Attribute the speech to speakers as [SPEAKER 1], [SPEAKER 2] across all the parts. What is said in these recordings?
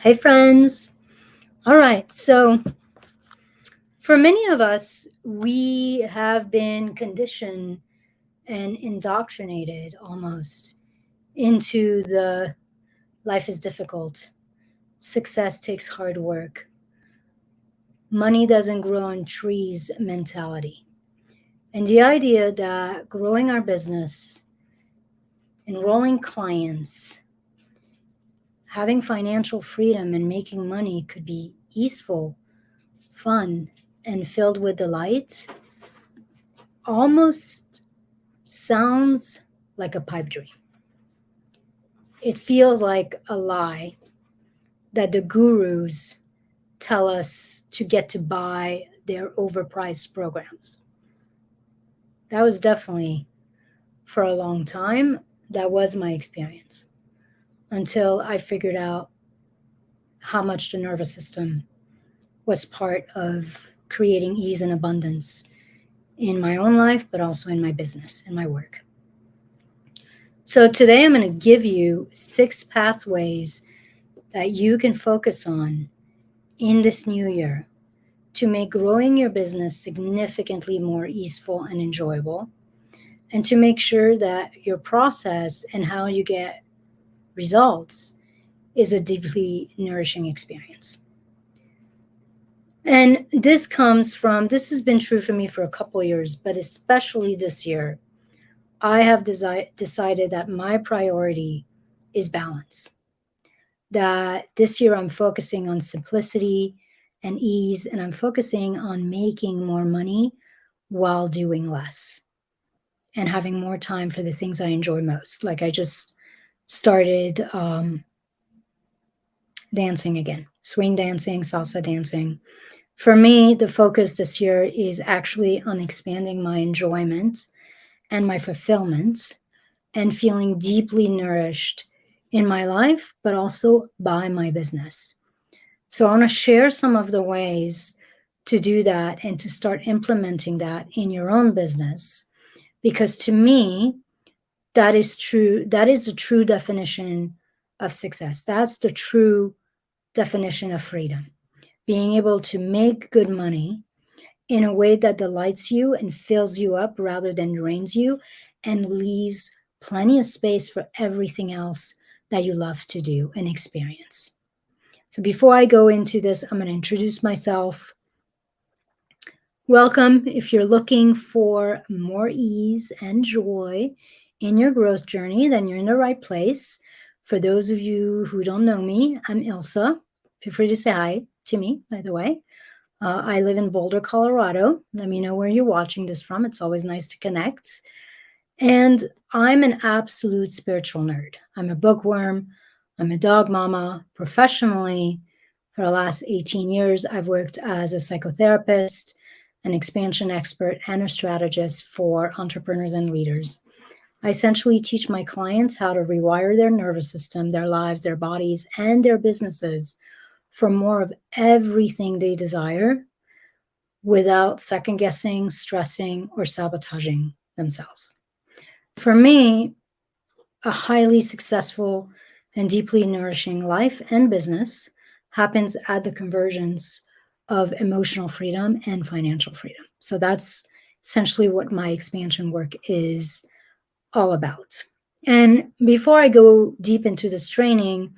[SPEAKER 1] Hey, friends. All right. So, for many of us, we have been conditioned and indoctrinated almost into the life is difficult, success takes hard work, money doesn't grow on trees mentality. And the idea that growing our business, enrolling clients, having financial freedom, and making money could be easeful, fun, and filled with delight almost sounds like a pipe dream. It feels like a lie that the gurus tell us to get to buy their overpriced programs. That was definitely, for a long time, that was my experience until I figured out how much the nervous system was part of creating ease and abundance in my own life, but also in my business and my work. So today I'm going to give you 6 pathways that you can focus on in this new year to make growing your business significantly more easeful and enjoyable, and to make sure that your process and how you get results is a deeply nourishing experience. And this has been true for me for a couple of years, but especially this year, I have decided that my priority is balance. That this year I'm focusing on simplicity and ease, and I'm focusing on making more money while doing less and having more time for the things I enjoy most. Like I just started dancing again, swing dancing, salsa dancing. For me, the focus this year is actually on expanding my enjoyment and my fulfillment and feeling deeply nourished in my life, but also by my business. So I want to share some of the ways to do that and to start implementing that in your own business. Because to me, that is true. That is the true definition of success. That's the true definition of freedom. Being able to make good money in a way that delights you and fills you up rather than drains you and leaves plenty of space for everything else that you love to do and experience. So before I go into this, I'm going to introduce myself. Welcome. If you're looking for more ease and joy in your growth journey, then you're in the right place. For those of you who don't know me, I'm Ilsa. Feel free to say hi to me, by the way. I live in Boulder, Colorado. Let me know where you're watching this from. It's always nice to connect. And I'm an absolute spiritual nerd. I'm a bookworm. I'm a dog mama. Professionally, for the last 18 years, I've worked as a psychotherapist, an expansion expert, and a strategist for entrepreneurs and leaders. I essentially teach my clients how to rewire their nervous system, their lives, their bodies, and their businesses for more of everything they desire without second guessing, stressing, or sabotaging themselves. For me, a highly successful and deeply nourishing life and business happens at the convergence of emotional freedom and financial freedom. So that's essentially what my expansion work is all about. And before I go deep into this training,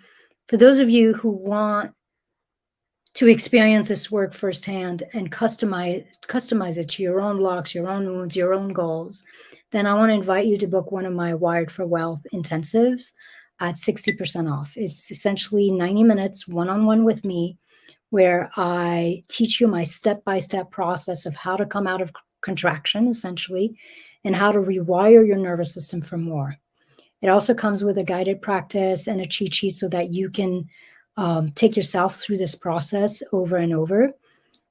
[SPEAKER 1] for those of you who want to experience this work firsthand and customize it to your own blocks, your own wounds, your own goals, then I want to invite you to book one of my Wired for Wealth intensives at 60% off. It's essentially 90 minutes one-on-one with me, where I teach you my step-by-step process of how to come out of contraction, essentially, and how to rewire your nervous system for more. It also comes with a guided practice and a cheat sheet so that you can take yourself through this process over and over.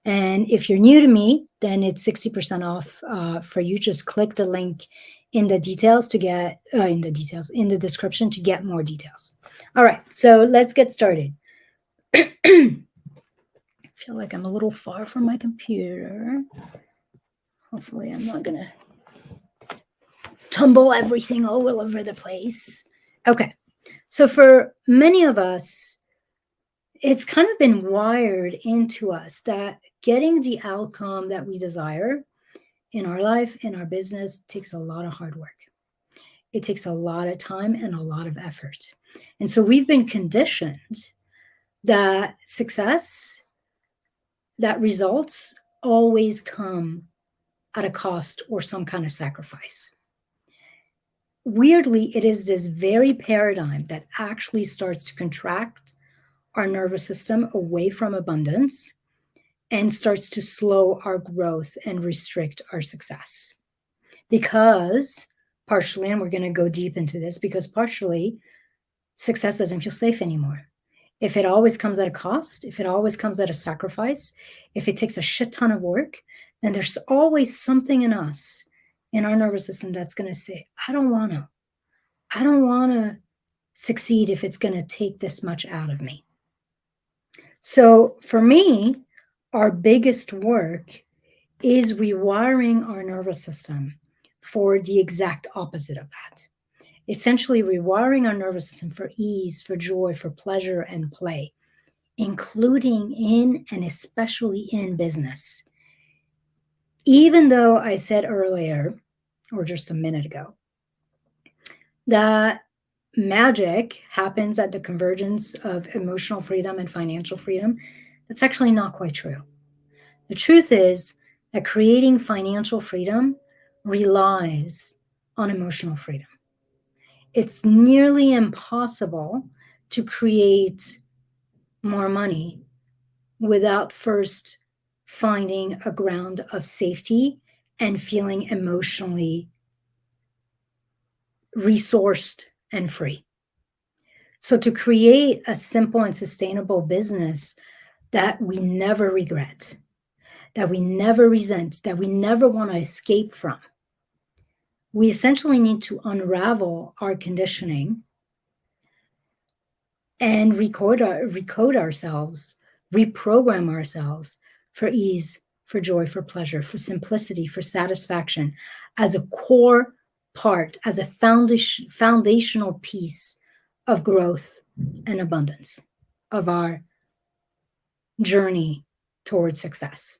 [SPEAKER 1] And if you're new to me, then it's 60% off for you. Just click the link in the details to get in the description to get more details. All right, so let's get started. I feel like I'm a little far from my computer. Hopefully I'm not gonna tumble everything all over the place. Okay, so for many of us, it's kind of been wired into us that getting the outcome that we desire in our life, in our business, takes a lot of hard work. It takes a lot of time and a lot of effort. And so we've been conditioned that success, that results always come at a cost or some kind of sacrifice. Weirdly, it is this very paradigm that actually starts to contract our nervous system away from abundance and starts to slow our growth and restrict our success. Because partially, and we're going to go deep into this, because partially success doesn't feel safe anymore. If it always comes at a cost, if it always comes at a sacrifice, if it takes a shit ton of work, then there's always something in us, in our nervous system, that's going to say, I don't want to. I don't want to succeed if it's going to take this much out of me. So for me, our biggest work is rewiring our nervous system for the exact opposite of that. Essentially, rewiring our nervous system for ease, for joy, for pleasure and play, including in and especially in business. Even though I said earlier, or just a minute ago, that magic happens at the convergence of emotional freedom and financial freedom, that's actually not quite true. The truth is that creating financial freedom relies on emotional freedom. It's nearly impossible to create more money without first finding a ground of safety and feeling emotionally resourced and free. So to create a simple and sustainable business that we never regret, that we never resent, that we never want to escape from, we essentially need to unravel our conditioning and recode ourselves, reprogram ourselves for ease, for joy, for pleasure, for simplicity, for satisfaction as a core part, as a foundational piece of growth and abundance of our journey towards success.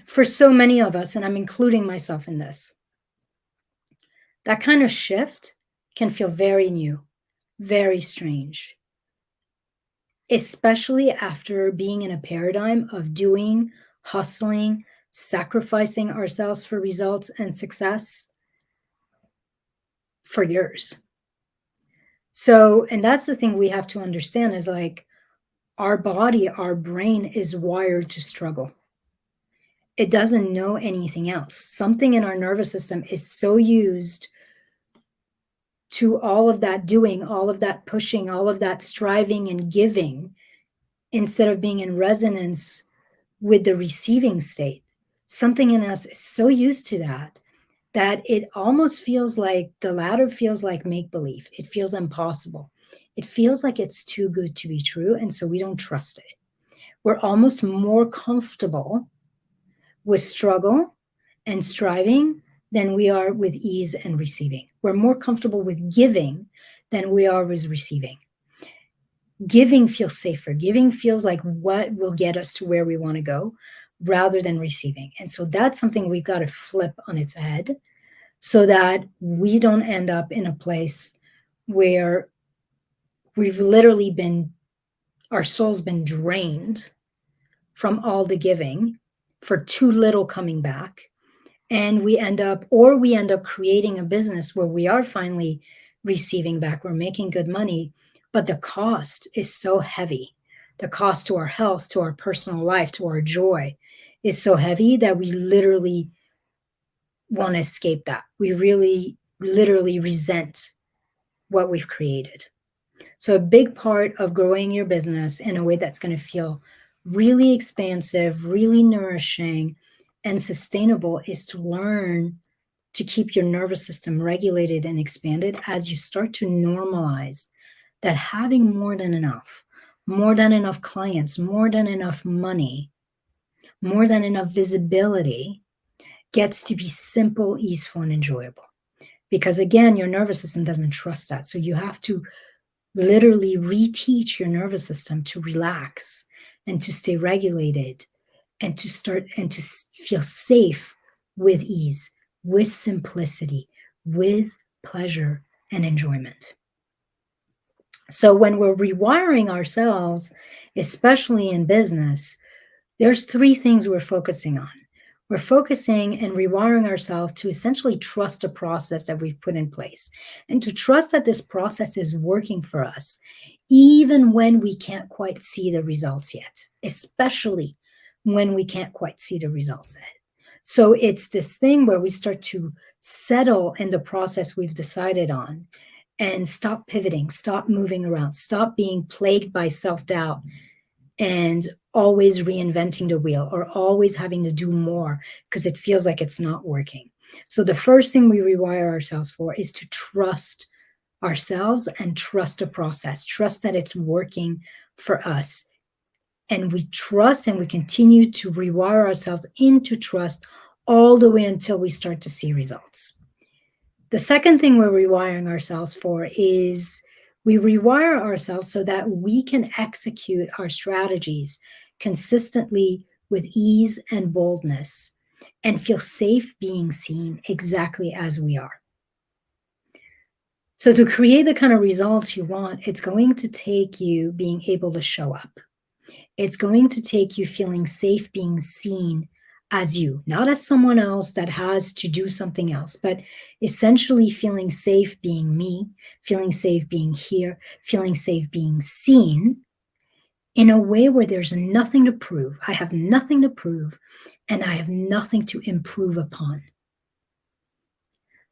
[SPEAKER 1] For so many of us, and I'm including myself in this, that kind of shift can feel very new, very strange, especially after being in a paradigm of doing, hustling, sacrificing ourselves for results and success for years. So, and that's the thing we have to understand is like our body, our brain is wired to struggle. It doesn't know anything else. Something in our nervous system is so used to all of that doing, all of that pushing, all of that striving and giving, instead of being in resonance with the receiving state. Something in us is so used to that it almost feels like the latter feels like make-believe. It feels impossible. It feels like it's too good to be true, and so we don't trust it. We're almost more comfortable with struggle and striving than we are with ease and receiving. We're more comfortable with giving than we are with receiving. Giving feels safer. Giving feels like what will get us to where we want to go rather than receiving. And so that's something we've got to flip on its head so that we don't end up in a place where we've literally been, our soul's been drained from all the giving for too little coming back. And we end up creating a business where we are finally receiving back, we're making good money, but the cost is so heavy. The cost to our health, to our personal life, to our joy is so heavy that we literally want to escape that. We really, literally resent what we've created. So a big part of growing your business in a way that's going to feel really expansive, really nourishing, and sustainable is to learn to keep your nervous system regulated and expanded as you start to normalize that having more than enough clients, more than enough money, more than enough visibility gets to be simple, easeful, and enjoyable. Because again, your nervous system doesn't trust that. So you have to literally reteach your nervous system to relax and to stay regulated and to start and to feel safe with ease, with simplicity, with pleasure and enjoyment. So when we're rewiring ourselves, especially in business, there's three things we're focusing on. We're focusing and rewiring ourselves to essentially trust a process that we've put in place and to trust that this process is working for us, even when we can't quite see the results yet, especially when we can't quite see the results yet. So it's this thing where we start to settle in the process we've decided on and stop pivoting, stop moving around, stop being plagued by self-doubt and always reinventing the wheel or always having to do more because it feels like it's not working. So the first thing we rewire ourselves for is to trust ourselves and trust the process, trust that it's working for us. And we trust and we continue to rewire ourselves into trust all the way until we start to see results. The second thing we're rewiring ourselves for is we rewire ourselves so that we can execute our strategies consistently with ease and boldness and feel safe being seen exactly as we are. So to create the kind of results you want, it's going to take you being able to show up. It's going to take you feeling safe being seen as you, not as someone else that has to do something else, but essentially feeling safe being me, feeling safe being here, feeling safe being seen in a way where there's nothing to prove. I have nothing to prove and I have nothing to improve upon.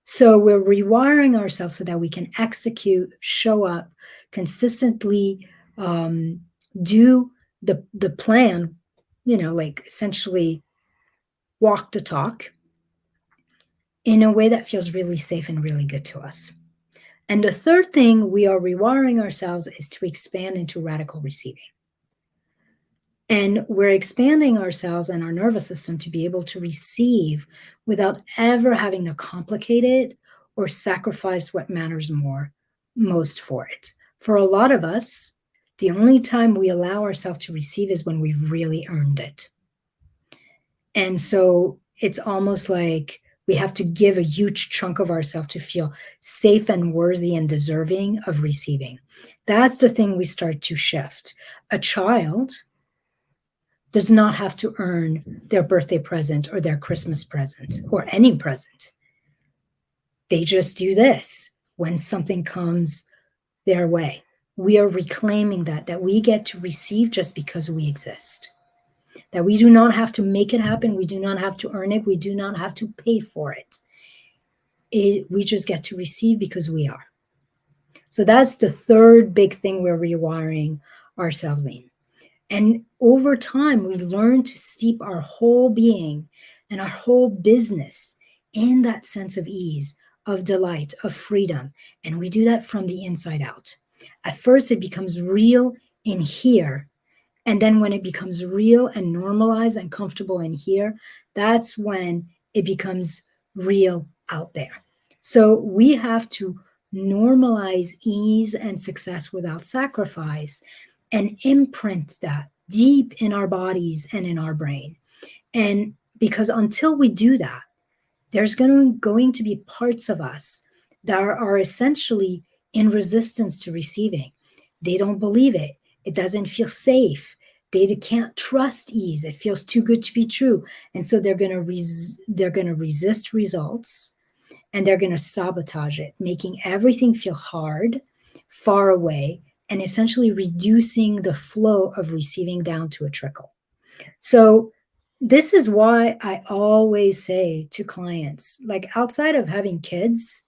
[SPEAKER 1] So we're rewiring ourselves so that we can execute, show up, consistently do the plan, like essentially walk the talk in a way that feels really safe and really good to us. And the third thing we are rewiring ourselves is to expand into radical receiving. And we're expanding ourselves and our nervous system to be able to receive without ever having to complicate it or sacrifice what matters most for it. For a lot of us, the only time we allow ourselves to receive is when we've really earned it. And so it's almost like we have to give a huge chunk of ourselves to feel safe and worthy and deserving of receiving. That's the thing we start to shift. A child does not have to earn their birthday present or their Christmas present or any present. They just do this when something comes their way. We are reclaiming that we get to receive just because we exist. That we do not have to make it happen. We do not have to earn it. We do not have to pay for it. We just get to receive because we are. So that's the third big thing we're rewiring ourselves in. And over time, we learn to steep our whole being and our whole business in that sense of ease, of delight, of freedom. And we do that from the inside out. At first, it becomes real in here. And then when it becomes real and normalized and comfortable in here, that's when it becomes real out there. So we have to normalize ease and success without sacrifice and imprint that deep in our bodies and in our brain. And because until we do that, there's going to be parts of us that are essentially in resistance to receiving. They don't believe it. It doesn't feel safe. They can't trust ease. It feels too good to be true. And so they're going to resist results and they're going to sabotage it, making everything feel hard, far away, and essentially reducing the flow of receiving down to a trickle. So this is why I always say to clients, like outside of having kids,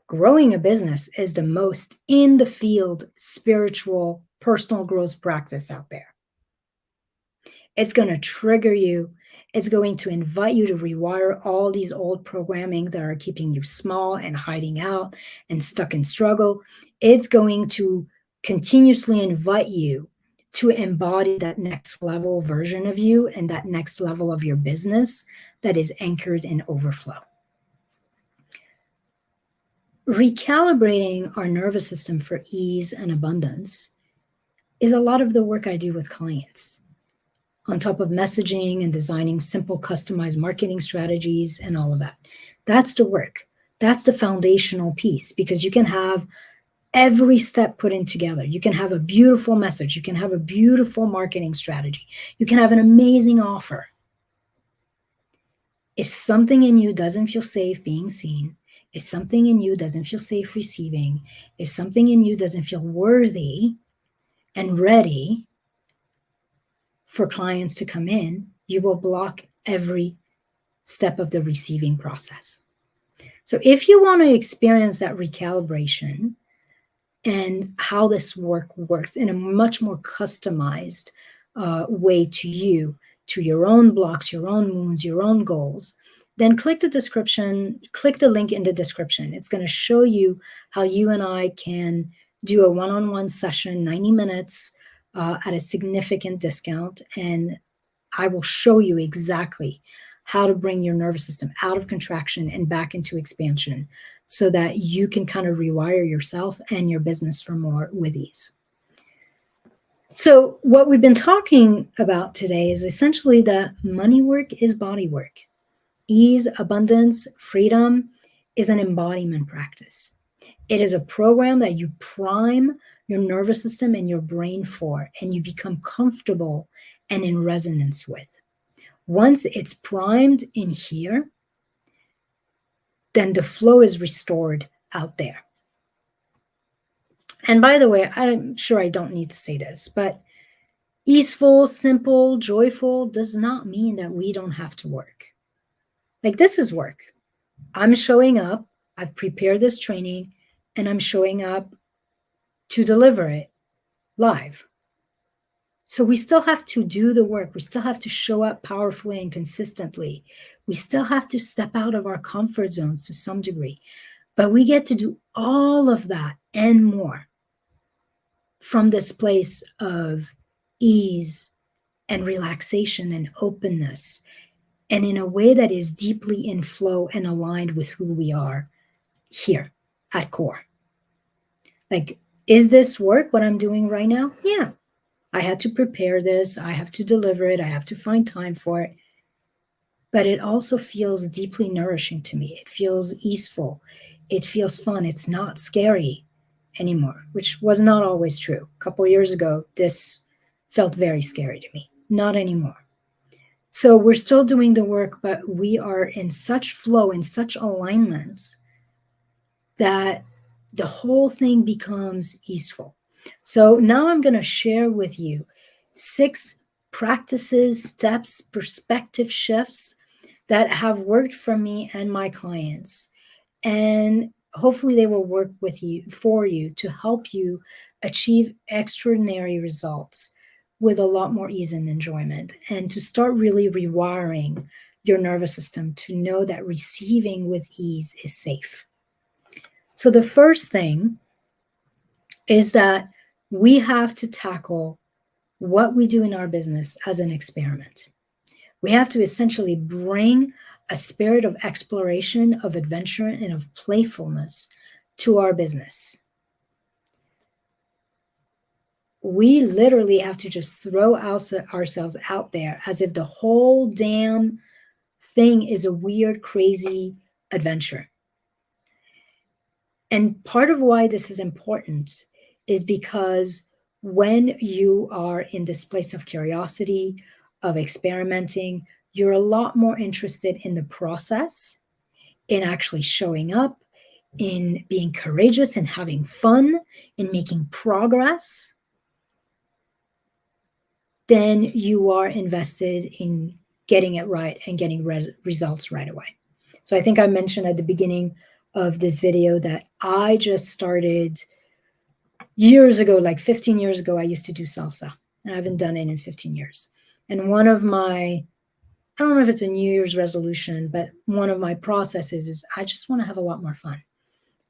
[SPEAKER 1] growing a business is the most in the field spiritual personal growth practice out there. It's going to trigger you. It's going to invite you to rewire all these old programming that are keeping you small and hiding out and stuck in struggle. It's going to continuously invite you to embody that next level version of you and that next level of your business that is anchored in overflow. recalibrating our nervous system for ease and abundance is a lot of the work I do with clients, on top of messaging and designing simple, customized marketing strategies and all of that. That's the work. That's the foundational piece, because you can have every step put in together. You can have a beautiful message. You can have a beautiful marketing strategy. You can have an amazing offer. If something in you doesn't feel safe being seen, if something in you doesn't feel safe receiving, if something in you doesn't feel worthy and ready for clients to come in, you will block every step of the receiving process. So if you want to experience that recalibration and how this work works in a much more customized way to you, to your own blocks, your own wounds, your own goals, then click the description, click the link in the description. It's going to show you how you and I can do a one-on-one session, 90 minutes at a significant discount. And I will show you exactly how to bring your nervous system out of contraction and back into expansion so that you can kind of rewire yourself and your business for more with ease. So what we've been talking about today is essentially that money work is body work. Ease, abundance, freedom is an embodiment practice. It is a program that you prime your nervous system and your brain for, and you become comfortable and in resonance with. Once it's primed in here, then the flow is restored out there. And by the way, I'm sure I don't need to say this, but easeful, simple, joyful does not mean that we don't have to work. Like, this is work. I'm showing up, I've prepared this training, and I'm showing up to deliver it live. So we still have to do the work. We still have to show up powerfully and consistently. We still have to step out of our comfort zones to some degree. But we get to do all of that and more from this place of ease and relaxation and openness, and in a way that is deeply in flow and aligned with who we are here at core. Like, is this work what I'm doing right now? Yeah. I had to prepare this. I have to deliver it. I have to find time for it. But it also feels deeply nourishing to me. It feels easeful. It feels fun. It's not scary anymore, which was not always true. A couple of years ago, this felt very scary to me. Not anymore. So we're still doing the work, but we are in such flow, in such alignment, that the whole thing becomes easeful. So now I'm going to share with you 6 practices, steps, perspective shifts that have worked for me and my clients. And hopefully they will work with you, for you, to help you achieve extraordinary results with a lot more ease and enjoyment, and to start really rewiring your nervous system to know that receiving with ease is safe. So the first thing is that we have to tackle what we do in our business as an experiment. We have to essentially bring a spirit of exploration, of adventure, and of playfulness to our business. We literally have to just throw ourselves out there as if the whole damn thing is a weird, crazy adventure. And part of why this is important is because when you are in this place of curiosity, of experimenting, you're a lot more interested in the process, in actually showing up, in being courageous and having fun, in making progress, then you are invested in getting it right and getting results right away. So I think I mentioned at the beginning of this video that I just started years ago, like 15 years ago, I used to do salsa, and I haven't done it in 15 years. And one of my, I don't know if it's a New Year's resolution, but one of my processes is I just want to have a lot more fun.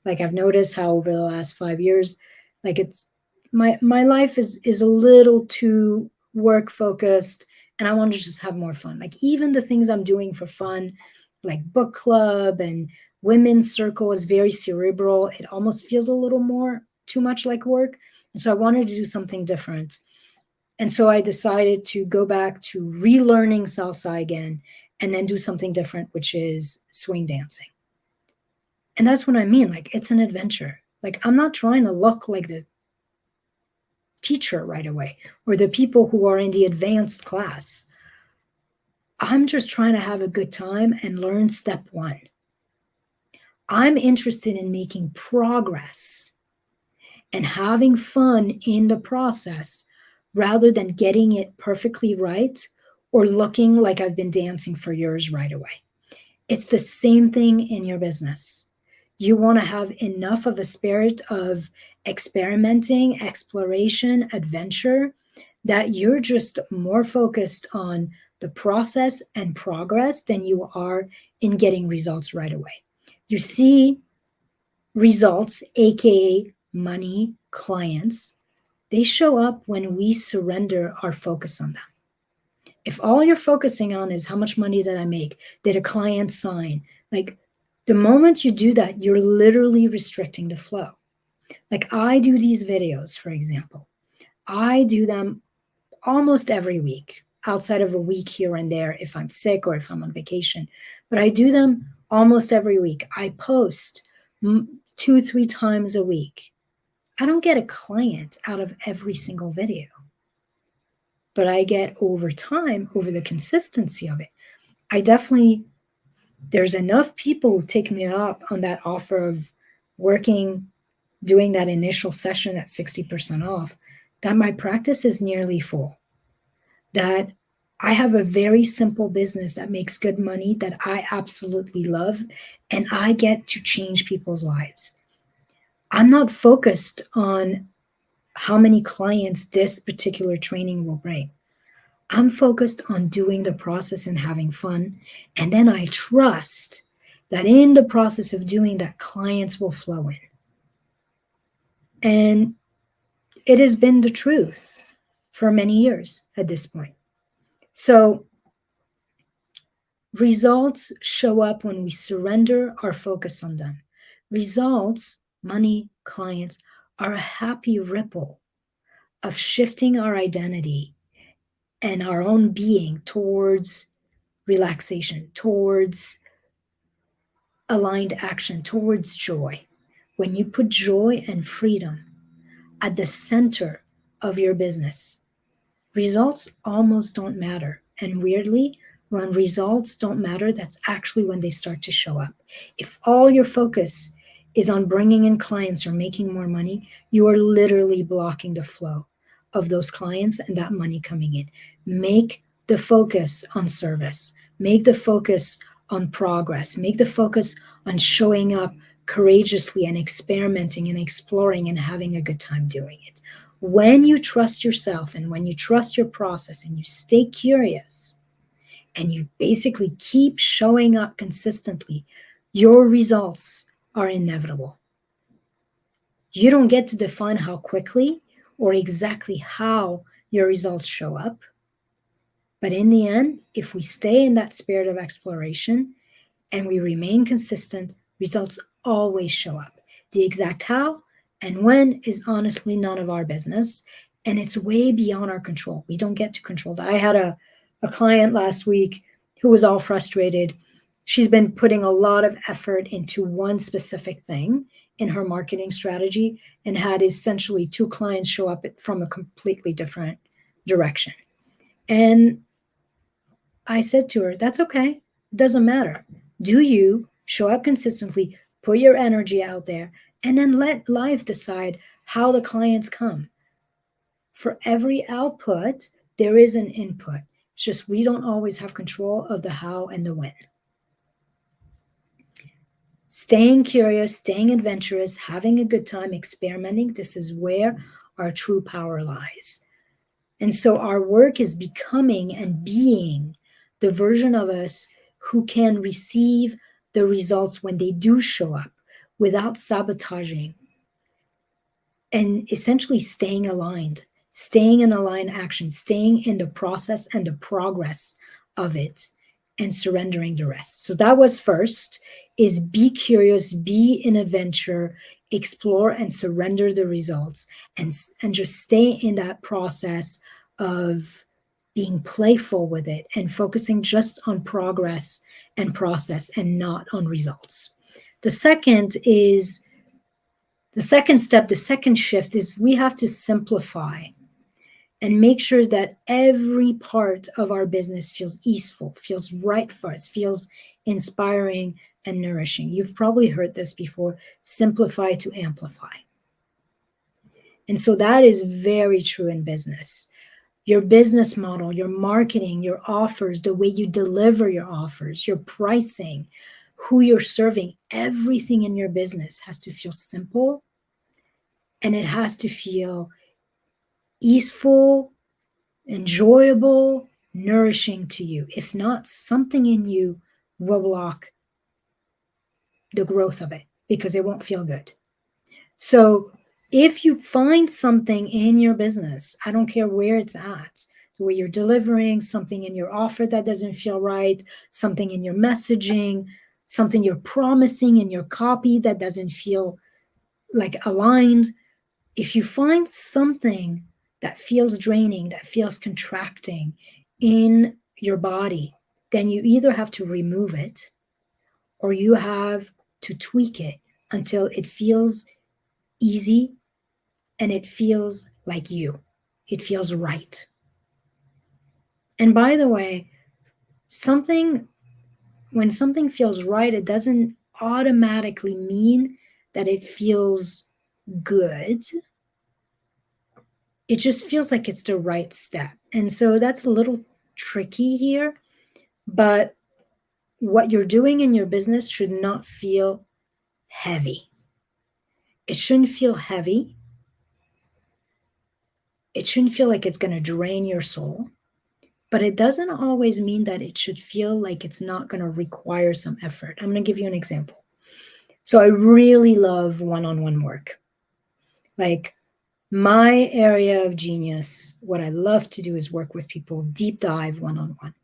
[SPEAKER 1] Like, I've noticed how over the last 5 years, like, it's my life is a little too work focused, and I want to just have more fun. Like, even the things I'm doing for fun, like book club and Women's circle is very cerebral. It almost feels a little more too much like work. And so I wanted to do something different. And so I decided to go back to relearning salsa again and then do something different, which is swing dancing. And that's what I mean. Like, it's an adventure. Like, I'm not trying to look like the teacher right away or the people who are in the advanced class. I'm just trying to have a good time and learn step one. I'm interested in making progress and having fun in the process rather than getting it perfectly right or looking like I've been dancing for years right away. It's the same thing in your business. You want to have enough of a spirit of experimenting, exploration, adventure, that you're just more focused on the process and progress than you are in getting results right away. You see results, aka money, clients, they show up when we surrender our focus on them. If all you're focusing on is how much money did I make, did a client sign, like the moment you do that, you're literally restricting the flow. Like I do these videos, for example, I do them almost every week, outside of a week here and there if I'm sick or if I'm on vacation, but I do them almost every week. I post 2, 3 times a week. I don't get a client out of every single video, but I get over time, over the consistency of it. I definitely, there's enough people who take me up on that offer of working, doing that initial session at 60% off, that my practice is nearly full. That I have a very simple business that makes good money that I absolutely love, and I get to change people's lives. I'm not focused on how many clients this particular training will bring. I'm focused on doing the process and having fun. And then I trust that in the process of doing that, clients will flow in. And it has been the truth for many years at this point. So results show up when we surrender our focus on them. Results, money, clients, are a happy ripple of shifting our identity and our own being towards relaxation, towards aligned action, towards joy. When you put joy and freedom at the center of your business, results almost don't matter. And weirdly, when results don't matter, that's actually when they start to show up. If all your focus is on bringing in clients or making more money, you are literally blocking the flow of those clients and that money coming in. Make the focus on service, make the focus on progress, make the focus on showing up courageously and experimenting and exploring and having a good time doing it. When you trust yourself and when you trust your process and you stay curious and you basically keep showing up consistently, your results are inevitable. You don't get to define how quickly or exactly how your results show up. But in the end, if we stay in that spirit of exploration and we remain consistent, results always show up. The exact how and when is honestly none of our business. And it's way beyond our control. We don't get to control that. I had a client last week who was all frustrated. She's been putting a lot of effort into one specific thing in her marketing strategy and had essentially 2 clients show up from a completely different direction. And I said to her, that's okay. It doesn't matter. Do you show up consistently, put your energy out there, and then let life decide how the clients come. For every output, there is an input. It's just we don't always have control of the how and the when. Staying curious, staying adventurous, having a good time, experimenting, this is where our true power lies. And so our work is becoming and being the version of us who can receive the results when they do show up without sabotaging and essentially staying aligned, staying in aligned action, staying in the process and the progress of it, and surrendering the rest. So that was first, is be curious, be in adventure, explore and surrender the results, and just stay in that process of being playful with it and focusing just on progress and process and not on results. The second is the second step, the second shift is we have to simplify and make sure that every part of our business feels easeful, feels right for us, feels inspiring and nourishing. You've probably heard this before, simplify to amplify. And so that is very true in business. Your business model, your marketing, your offers, the way you deliver your offers, your pricing, who you're serving, everything in your business has to feel simple, and it has to feel easeful, enjoyable, nourishing to you. If not, something in you will block the growth of it because it won't feel good. So if you find something in your business, I don't care where it's at, the way you're delivering, something in your offer that doesn't feel right, something in your messaging, something you're promising in your copy that doesn't feel like aligned, if you find something that feels draining, that feels contracting in your body, then you either have to remove it or you have to tweak it until it feels easy and it feels like you. It feels right. And by the way, when something feels right, it doesn't automatically mean that it feels good. It just feels like it's the right step. And so that's a little tricky here, but what you're doing in your business should not feel heavy. It shouldn't feel heavy. It shouldn't feel like it's going to drain your soul, but it doesn't always mean that it should feel like it's not going to require some effort. I'm going to give you an example. So I really love one-on-one work. Like, my area of genius, what I love to do is work with people, deep dive one-on-one.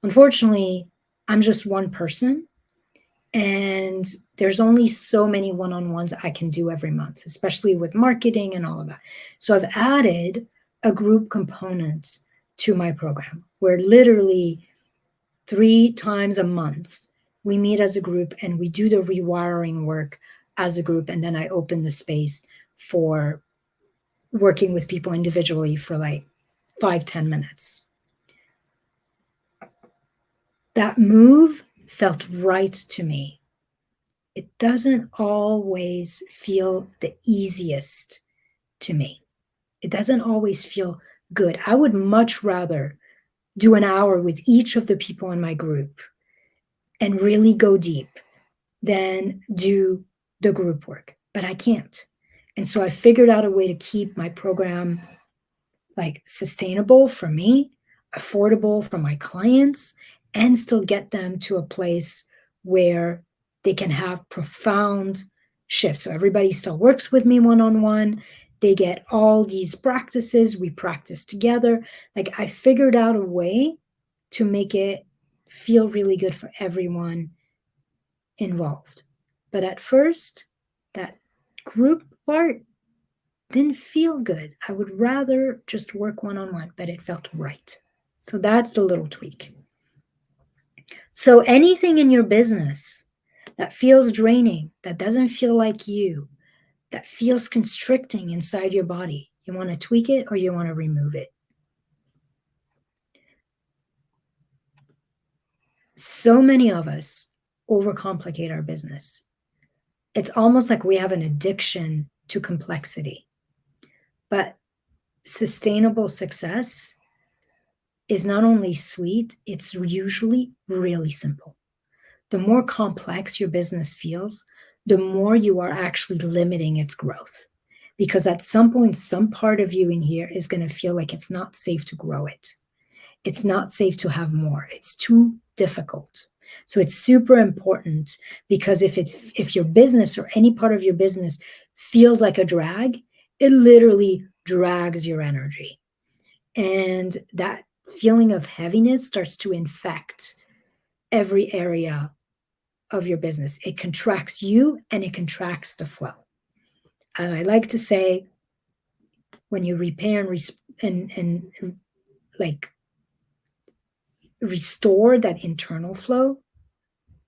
[SPEAKER 1] Unfortunately, I'm just one person, and there's only so many one-on-ones I can do every month, especially with marketing and all of that. So I've added a group component to my program where literally 3 times a month we meet as a group and we do the rewiring work as a group, and then I open the space for working with people individually for like 5-10 minutes. That move felt right to me. It doesn't always feel the easiest to me. It doesn't always feel good. I would much rather do an hour with each of the people in my group and really go deep than do the group work, but I can't. And so I figured out a way to keep my program like sustainable for me, affordable for my clients, and still get them to a place where they can have profound shifts. So everybody still works with me one-on-one. They get all these practices. We practice together. Like, I figured out a way to make it feel really good for everyone involved. But at first, that group part didn't feel good. I would rather just work one-on-one, but it felt right. So that's the little tweak. So anything in your business that feels draining, that doesn't feel like you, that feels constricting inside your body, you want to tweak it or you want to remove it. So many of us overcomplicate our business. It's almost like we have an addiction to complexity. But sustainable success is not only sweet, it's usually really simple. The more complex your business feels, the more you are actually limiting its growth. Because at some point, some part of you in here is going to feel like it's not safe to grow it. It's not safe to have more. It's too difficult. So it's super important, because if your business or any part of your business feels like a drag, it literally drags your energy. And that feeling of heaviness starts to infect every area of your business. It contracts you and it contracts the flow. I like to say, when you repair and like restore that internal flow,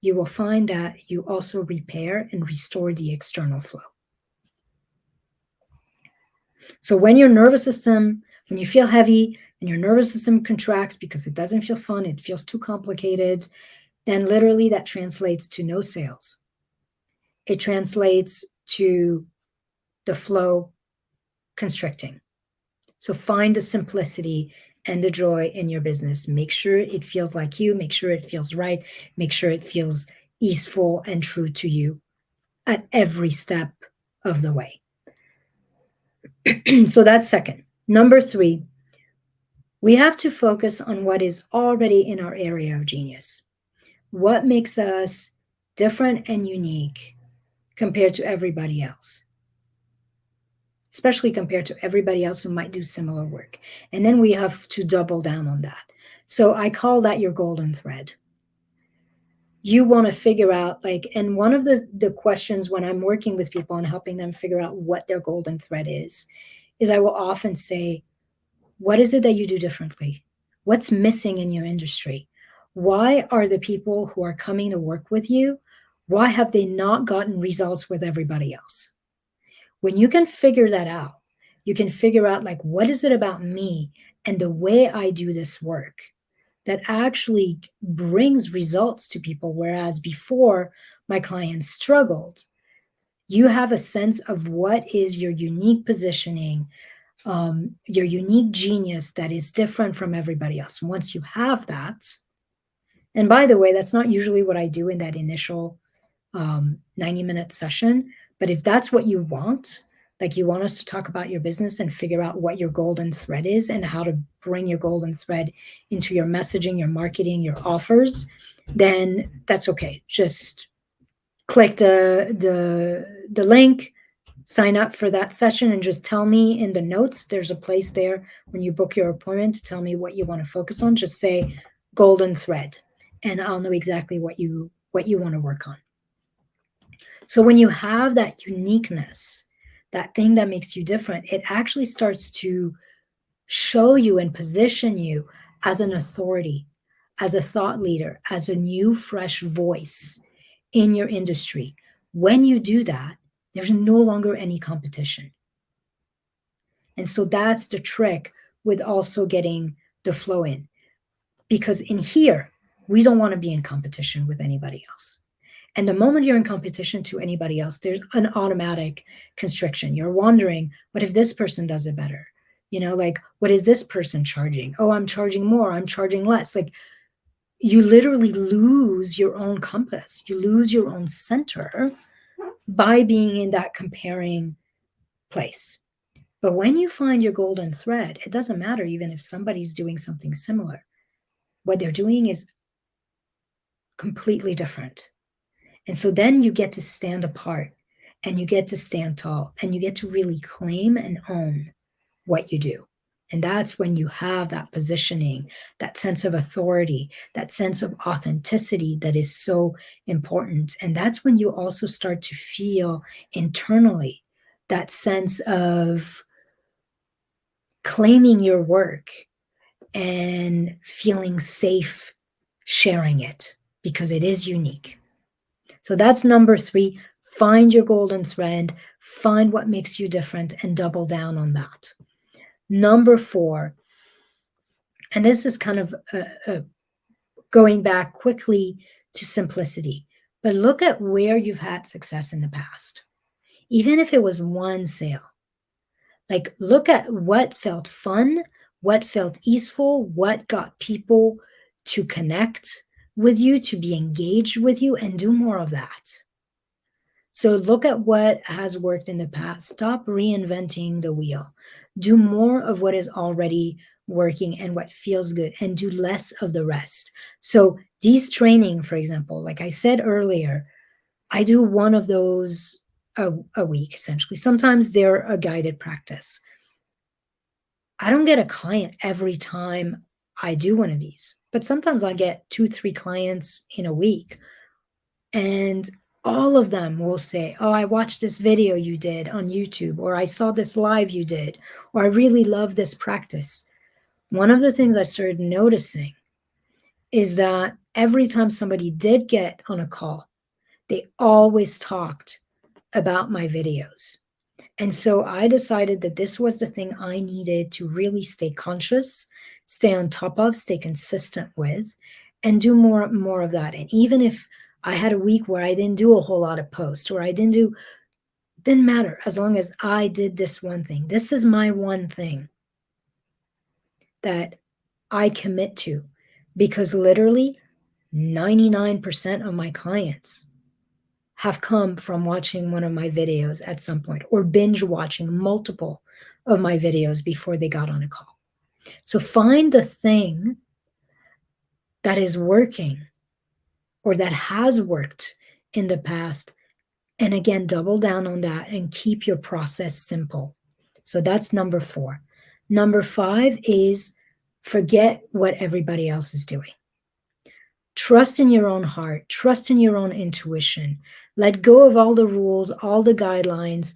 [SPEAKER 1] you will find that you also repair and restore the external flow. So when you feel heavy and your nervous system contracts because it doesn't feel fun, it feels too complicated, then literally that translates to no sales. It translates to the flow constricting. So find the simplicity and the joy in your business. Make sure it feels like you, make sure it feels right, make sure it feels easeful and true to you at every step of the way. So that's second. Number 3, we have to focus on what is already in our area of genius. What makes us different and unique compared to everybody else, especially compared to everybody else who might do similar work. And then we have to double down on that. So I call that your golden thread. You want to figure out, like, and one of the questions when I'm working with people and helping them figure out what their golden thread is I will often say, what is it that you do differently? What's missing in your industry? Why are the people who are coming to work with you, why have they not gotten results with everybody else? When you can figure that out, you can figure out, like, what is it about me and the way I do this work that actually brings results to people, whereas before my clients struggled. You have a sense of what is your unique positioning, your unique genius that is different from everybody else. Once you have that, and by the way, that's not usually what I do in that initial 90-minute session, but if that's what you want, like you want us to talk about your business and figure out what your golden thread is and how to bring your golden thread into your messaging, your marketing, your offers, then that's okay. Just click the link, sign up for that session, and just tell me in the notes. There's a place there when you book your appointment to tell me what you want to focus on. Just say golden thread, and I'll know exactly what you want to work on. So when you have that uniqueness, that thing that makes you different, it actually starts to show you and position you as an authority, as a thought leader, as a new, fresh voice in your industry. When you do that, there's no longer any competition. And so that's the trick with also getting the flow in. Because in here, we don't want to be in competition with anybody else. And the moment you're in competition to anybody else, there's an automatic constriction. You're wondering, what if this person does it better? You know, like, what is this person charging? Oh, I'm charging more, I'm charging less. Like, you literally lose your own compass. You lose your own center by being in that comparing place. But when you find your golden thread, it doesn't matter even if somebody's doing something similar. What they're doing is completely different. And so then you get to stand apart and you get to stand tall and you get to really claim and own what you do. And that's when you have that positioning, that sense of authority, that sense of authenticity that is so important. And that's when you also start to feel internally that sense of claiming your work and feeling safe sharing it because it is unique. So that's number 3. Find your golden thread, find what makes you different, and double down on that. Number 4, and this is kind of going back quickly to simplicity, but look at where you've had success in the past. Even if it was one sale, like, look at what felt fun, what felt easeful, what got people to connect with you, to be engaged with you, and do more of that. So look at what has worked in the past. Stop reinventing the wheel. Do more of what is already working and what feels good, and do less of the rest. So these training, for example, like I said earlier, I do one of those a week, essentially. Sometimes they're a guided practice. I don't get a client every time I do one of these. but sometimes I get 2, 3 clients in a week, and all of them will say, "Oh, I watched this video you did on YouTube," or "I saw this live you did," or "I really love this practice." One of the things I started noticing is that every time somebody did get on a call, they always talked about my videos. And so I decided that this was the thing I needed to really stay conscious, stay on top of, stay consistent with, and do more of that. And even if I had a week where I didn't do a whole lot of posts or I didn't matter as long as I did this one thing. This is my one thing that I commit to, because literally 99% of my clients have come from watching one of my videos at some point or binge watching multiple of my videos before they got on a call. So find the thing that is working or that has worked in the past. And again, double down on that and keep your process simple. So that's number 4. Number 5 is forget what everybody else is doing. Trust in your own heart, trust in your own intuition. Let go of all the rules, all the guidelines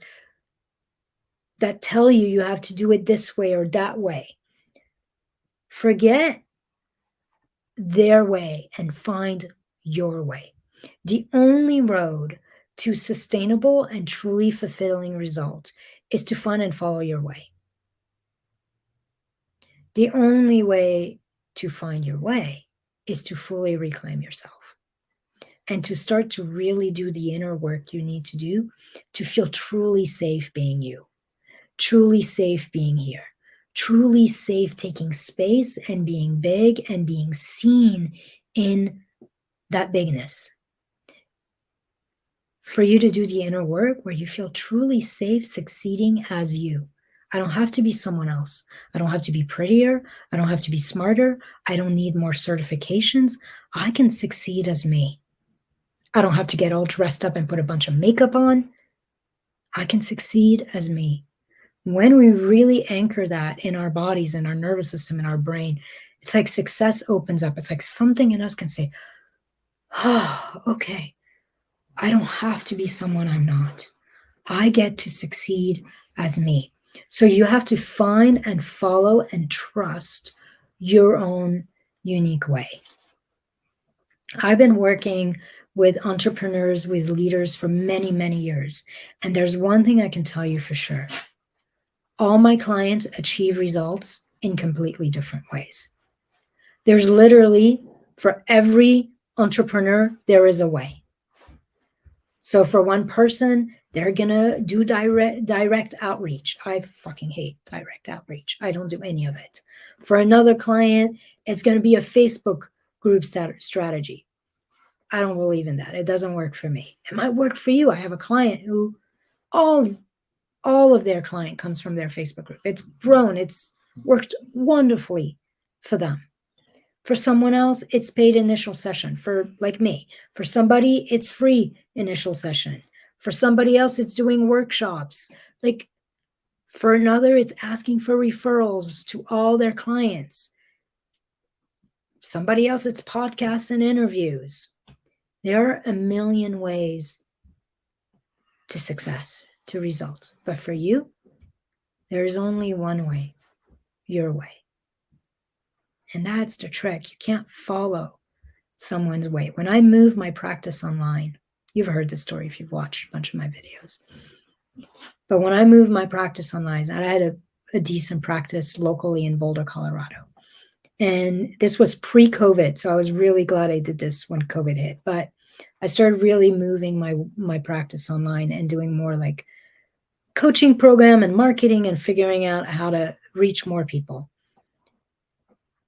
[SPEAKER 1] that tell you you have to do it this way or that way. Forget their way and find your way. The only road to sustainable and truly fulfilling results is to find and follow your way. The only way to find your way is to fully reclaim yourself and to start to really do the inner work you need to do to feel truly safe being you, truly safe being here, truly safe taking space and being big and being seen in that bigness. For you to do the inner work where you feel truly safe succeeding as you. I don't have to be someone else. I don't have to be prettier. I don't have to be smarter. I don't need more certifications. I can succeed as me. I don't have to get all dressed up and put a bunch of makeup on. I can succeed as me. When we really anchor that in our bodies and our nervous system and our brain, it's like success opens up. It's like something in us can say, oh, okay, I don't have to be someone I'm not. I get to succeed as me. So you have to find and follow and trust your own unique way. I've been working with entrepreneurs, with leaders for many, many years. And there's one thing I can tell you for sure. All my clients achieve results in completely different ways. There's literally, for every entrepreneur, there is a way. So for one person, they're gonna do direct outreach. I fucking hate direct outreach. I don't do any of it. For another client, it's gonna be a Facebook group strategy. I don't believe in that. It doesn't work for me. It might work for you. I have a client who all of their client comes from their Facebook group. It's grown. It's worked wonderfully for them. For someone else, it's paid initial session. For like me, for somebody, it's free initial session. For somebody else, it's doing workshops. Like for another, it's asking for referrals to all their clients. Somebody else, it's podcasts and interviews. There are a million ways to success, to results. But for you, there is only one way, your way. And that's the trick. You can't follow someone's way. When I moved my practice online, you've heard the story if you've watched a bunch of my videos. But when I moved my practice online, I had a decent practice locally in Boulder, Colorado. And this was pre-COVID. So I was really glad I did this when COVID hit. But I started really moving my practice online and doing more like coaching program and marketing and figuring out how to reach more people.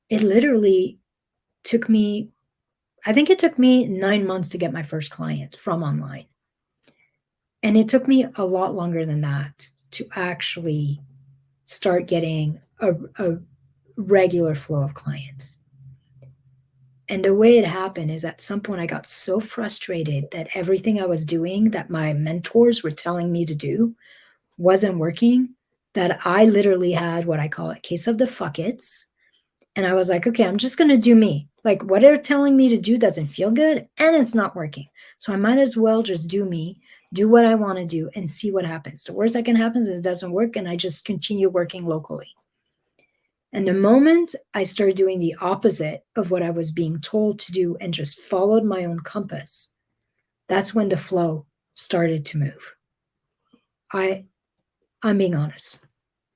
[SPEAKER 1] It literally took me, I think it took me 9 months to get my first client from online. And it took me a lot longer than that to actually start getting a regular flow of clients. And the way it happened is at some point I got so frustrated that everything I was doing that my mentors were telling me to do wasn't working, that I literally had what I call a case of the fuck it's. And I was like, okay, I'm just going to do me. Like what they're telling me to do doesn't feel good and it's not working. So I might as well just do me, do what I want to do and see what happens. The worst that can happen is it doesn't work and I just continue working locally. And the moment I started doing the opposite of what I was being told to do and just followed my own compass, that's when the flow started to move. I'm being honest.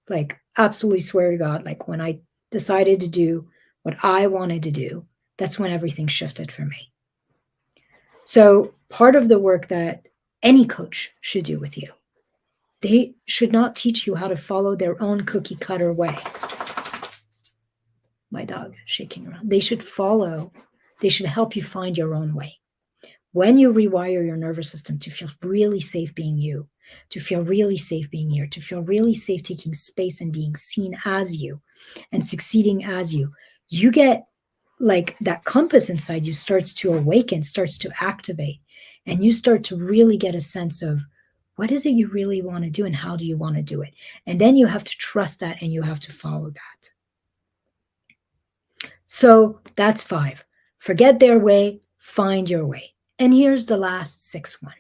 [SPEAKER 1] Like absolutely swear to God, like when I decided to do what I wanted to do, that's when everything shifted for me. So part of the work that any coach should do with you, they should not teach you how to follow their own cookie cutter way. My dog shaking around. They should help you find your own way. When you rewire your nervous system to feel really safe being you, to feel really safe being here, to feel really safe taking space and being seen as you and succeeding as you, you get like that compass inside you starts to awaken, starts to activate, and you start to really get a sense of what is it you really want to do and how do you want to do it. And then you have to trust that and you have to follow that. So that's 5. Forget their way, find your way. And here's the last 6 one.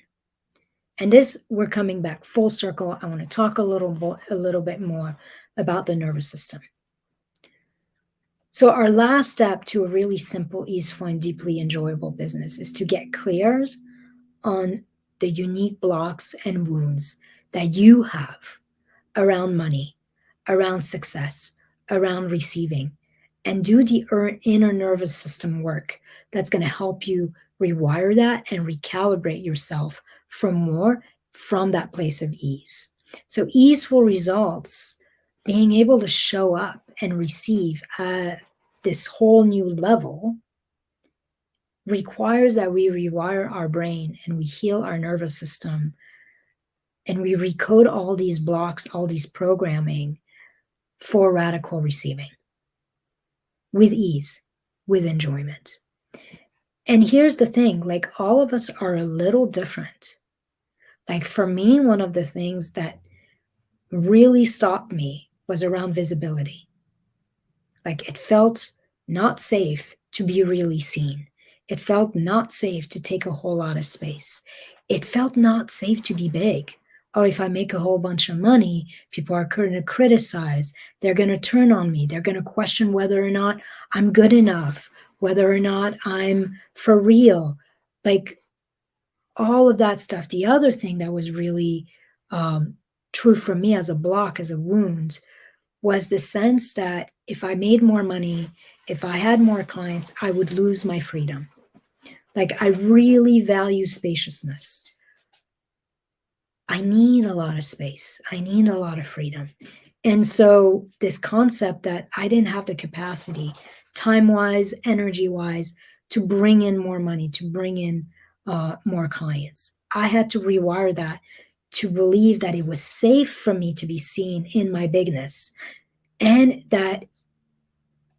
[SPEAKER 1] And this, we're coming back full circle. I want to talk a little bit more about the nervous system. So our last step to a really simple, easeful, and deeply enjoyable business is to get clear on the unique blocks and wounds that you have around money, around success, around receiving, and do the inner nervous system work that's going to help you rewire that and recalibrate yourself from that place of ease. So easeful results, being able to show up and receive at this whole new level, requires that we rewire our brain and we heal our nervous system and we recode all these blocks, all these programming for radical receiving with ease, with enjoyment. And here's the thing, like all of us are a little different. Like for me, one of the things that really stopped me was around visibility. Like it felt not safe to be really seen. It felt not safe to take a whole lot of space. It felt not safe to be big. Oh, if I make a whole bunch of money, people are going to criticize. They're going to turn on me. They're going to question whether or not I'm good enough, whether or not I'm for real. Like all of that stuff. The other thing that was really true for me as a block, as a wound, was the sense that if I made more money, if I had more clients, I would lose my freedom. Like I really value spaciousness. I need a lot of space. I need a lot of freedom. And so this concept that I didn't have the capacity, time-wise, energy-wise, to bring in more money, to bring in more clients. I had to rewire that to believe that it was safe for me to be seen in my bigness and that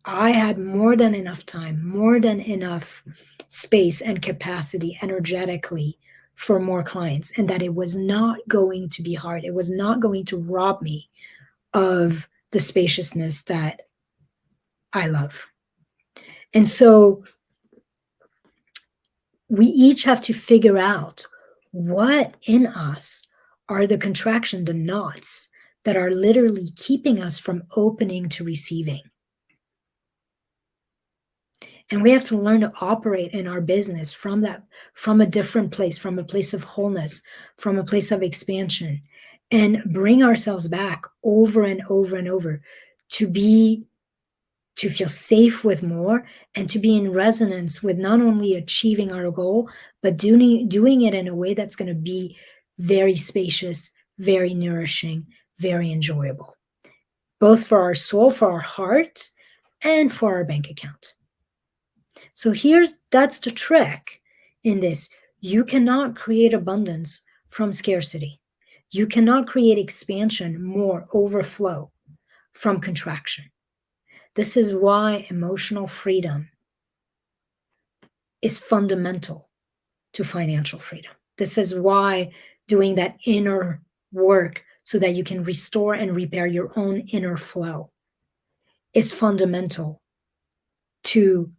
[SPEAKER 1] I had more than enough time, more than enough space and capacity energetically for more clients, and that it was not going to be hard. It was not going to rob me of the spaciousness that I love. And so we each have to figure out what in us are the contraction, the knots that are literally keeping us from opening to receiving. And we have to learn to operate in our business from a different place, from a place of wholeness, from a place of expansion, and bring ourselves back over and over and over to feel safe with more and to be in resonance with not only achieving our goal, but doing it in a way that's going to be very spacious, very nourishing, very enjoyable, both for our soul, for our heart, and for our bank account. So that's the trick in this. You cannot create abundance from scarcity. You cannot create expansion, more overflow from contraction. This is why emotional freedom is fundamental to financial freedom. This is why doing that inner work so that you can restore and repair your own inner flow is fundamental to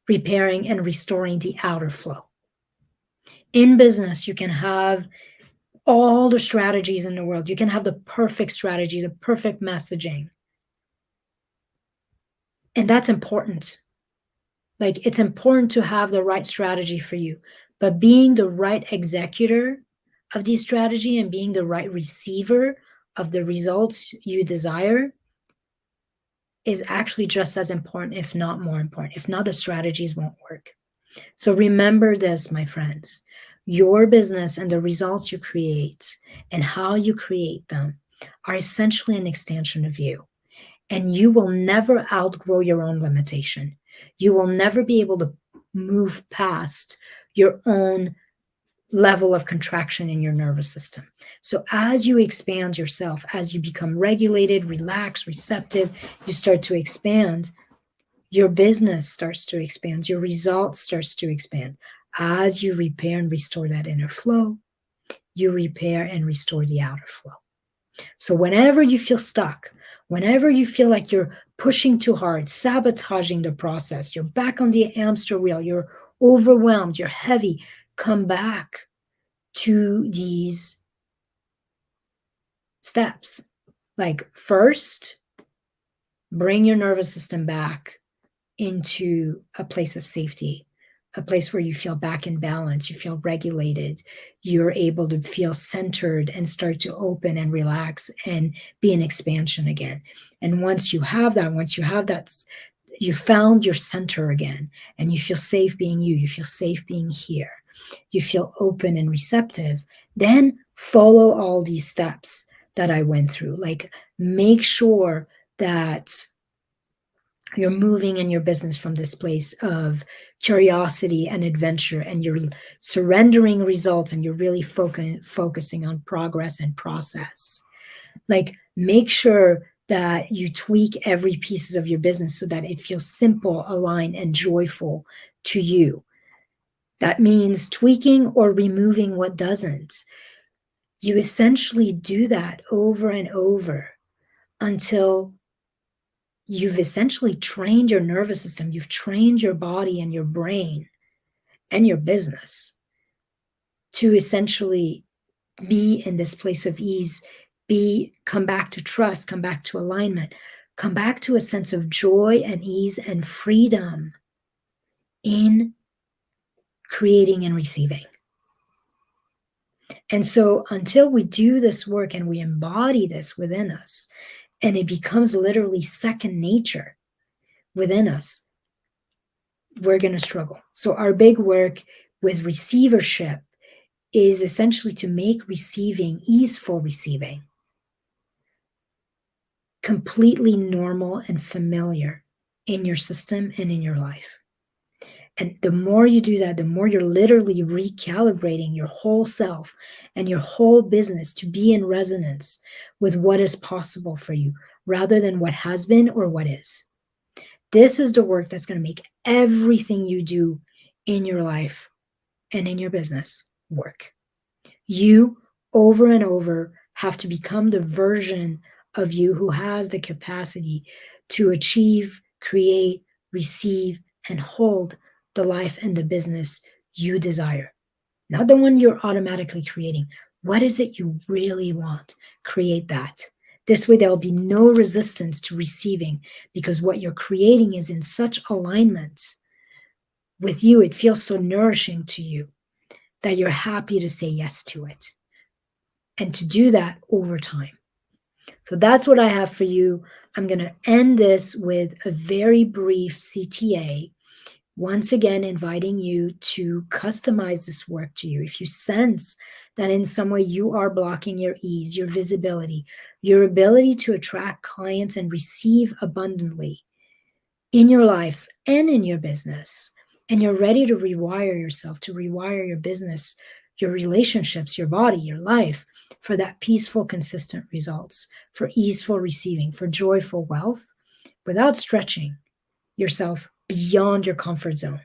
[SPEAKER 1] repairing and restoring the outer flow. In business, you can have all the strategies in the world. You can have the perfect strategy, the perfect messaging. And that's important. Like, it's important to have the right strategy for you, but being the right executor of the strategy and being the right receiver of the results you desire is actually just as important, if not more important. If not, the strategies won't work. So remember this, my friends. Your business and the results you create and how you create them are essentially an extension of you. And you will never outgrow your own limitation. You will never be able to move past your own level of contraction in your nervous system. So as you expand yourself, as you become regulated, relaxed, receptive, you start to expand, your business starts to expand, your results starts to expand. As you repair and restore that inner flow, you repair and restore the outer flow. So whenever you feel stuck, whenever you feel like you're pushing too hard, sabotaging the process, you're back on the hamster wheel, you're overwhelmed, you're heavy, come back to these steps. Like, first, bring your nervous system back into a place of safety, a place where you feel back in balance, you feel regulated, you're able to feel centered and start to open and relax and be in expansion again. And once you have that, you found your center again, and you feel safe being you feel safe being here, you feel open and receptive, then follow all these steps that I went through. Like, make sure that you're moving in your business from this place of curiosity and adventure, and you're surrendering results, and you're really focusing on progress and process. Like, make sure that you tweak every piece of your business so that it feels simple, aligned, and joyful to you. That means tweaking or removing what doesn't. You essentially do that over and over until you've essentially trained your nervous system, you've trained your body and your brain and your business to essentially be in this place of ease, come back to trust, come back to alignment, come back to a sense of joy and ease and freedom in creating and receiving. And so until we do this work and we embody this within us, and it becomes literally second nature within us, we're going to struggle. So our big work with receivership is essentially to make receiving, easeful receiving, completely normal and familiar in your system and in your life. And the more you do that, the more you're literally recalibrating your whole self and your whole business to be in resonance with what is possible for you rather than what has been or what is. This is the work that's going to make everything you do in your life and in your business work. You, over and over, have to become the version of you who has the capacity to achieve, create, receive, and hold the life and the business you desire. Not the one you're automatically creating. What is it you really want? Create that. This way, there'll be no resistance to receiving, because what you're creating is in such alignment with you. It feels so nourishing to you that you're happy to say yes to it, and to do that over time. So that's what I have for you. I'm going to end this with a very brief CTA. Once again, inviting you to customize this work to you. If you sense that in some way you are blocking your ease, your visibility, your ability to attract clients and receive abundantly in your life and in your business, and you're ready to rewire yourself, to rewire your business, your relationships, your body, your life, for that peaceful, consistent results, for easeful receiving, for joyful wealth, without stretching yourself beyond your comfort zone,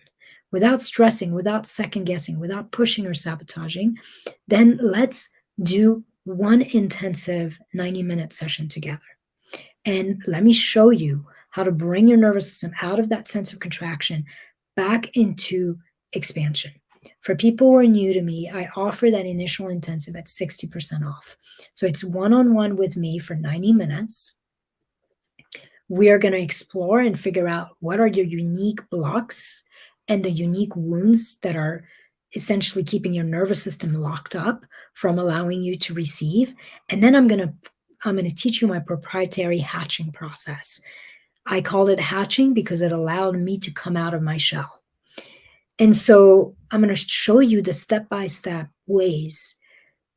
[SPEAKER 1] without stressing, without second guessing, without pushing or sabotaging, then let's do one intensive 90-minute session together. And let me show you how to bring your nervous system out of that sense of contraction back into expansion. For people who are new to me, I offer that initial intensive at 60% off. So it's one-on-one with me for 90 minutes. We are going to explore and figure out what are your unique blocks and the unique wounds that are essentially keeping your nervous system locked up from allowing you to receive. And then I'm going to teach you my proprietary hatching process. I call it hatching because it allowed me to come out of my shell. And so I'm going to show you the step-by-step ways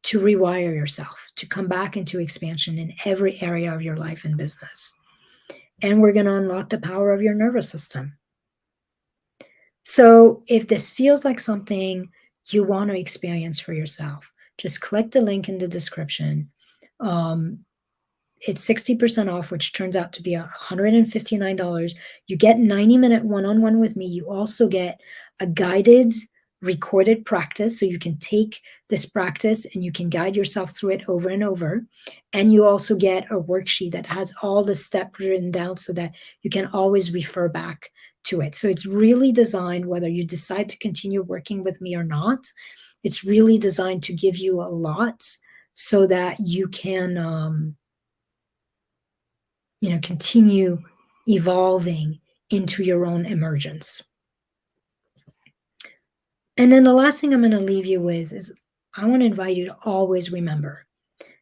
[SPEAKER 1] to rewire yourself, to come back into expansion in every area of your life and business. And we're going to unlock the power of your nervous system. So if this feels like something you want to experience for yourself, just click the link in the description. It's 60% off, which turns out to be $159. You get 90-minute one-on-one with me. You also get a guided recorded practice. So you can take this practice and you can guide yourself through it over and over. And you also get a worksheet that has all the steps written down so that you can always refer back to it. So it's really designed, whether you decide to continue working with me or not, it's really designed to give you a lot so that you can, continue evolving into your own emergence. And then the last thing I'm going to leave you with is I want to invite you to always remember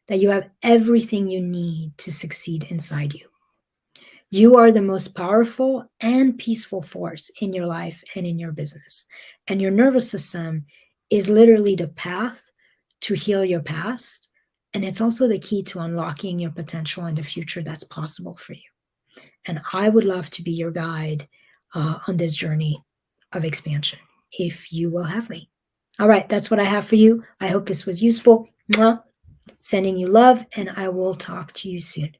[SPEAKER 1] that you have everything you need to succeed inside you. You are the most powerful and peaceful force in your life and in your business. And your nervous system is literally the path to heal your past. And it's also the key to unlocking your potential in the future that's possible for you. And I would love to be your guide on this journey of expansion, if you will have me. All right, that's what I have for you. I hope this was useful. Mwah. Sending you love, and I will talk to you soon.